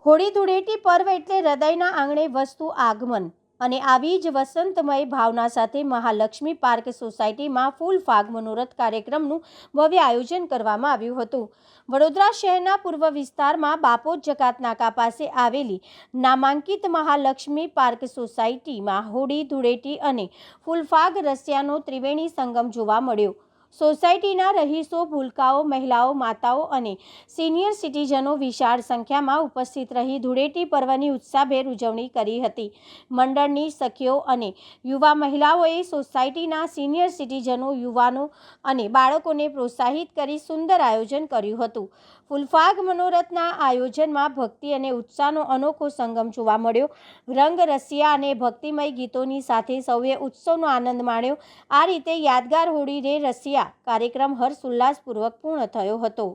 હોળી ધૂળેટી પર્વ એટલે હૃદયના આંગણે વસતું આગમન અને આવી જ વસંતમય ભાવના સાથે મહાલક્ષ્મી પાર્ક સોસાયટીમાં ફૂલ ફાગ મનોરથ કાર્યક્રમનું ભવ્ય આયોજન કરવામાં આવ્યું હતું। વડોદરા શહેરના પૂર્વ વિસ્તારમાં બાપોદ જકાત નાકા પાસે આવેલી નામાંકિત મહાલક્ષ્મી પાર્ક સોસાયટીમાં હોળી ધૂળેટી અને ફૂલફાગ રસિયાનો ત્રિવેણી સંગમ જોવા મળ્યો। સોસાયટીના રહીશો, ભૂલકાઓ, મહિલાઓ, માતાઓ અને સિનિયર સિટીઝનો વિશાળ સંખ્યામાં ઉપસ્થિત રહી ધૂળેટી પર્વની ઉત્સાહભેર ઉજવણી કરી હતી। મંડળની સખીઓ અને યુવા મહિલાઓએ સોસાયટીના સિનિયર સિટીઝનો, યુવાનો અને બાળકોને પ્રોત્સાહિત કરી સુંદર આયોજન કર્યું હતું। ફૂલફાગ મનોરથના આયોજનમાં ભક્તિ અને ઉત્સાહનો અનોખો સંગમ જોવા મળ્યો। રંગ, રસિયા અને ભક્તિમય ગીતોની સાથે સૌએ ઉત્સવનો આનંદ માણ્યો। આ રીતે યાદગાર હોળી રે રસિયા કાર્યક્રમ હર્ષોલ્લાસપૂર્વક પૂર્ણ થયો હતો।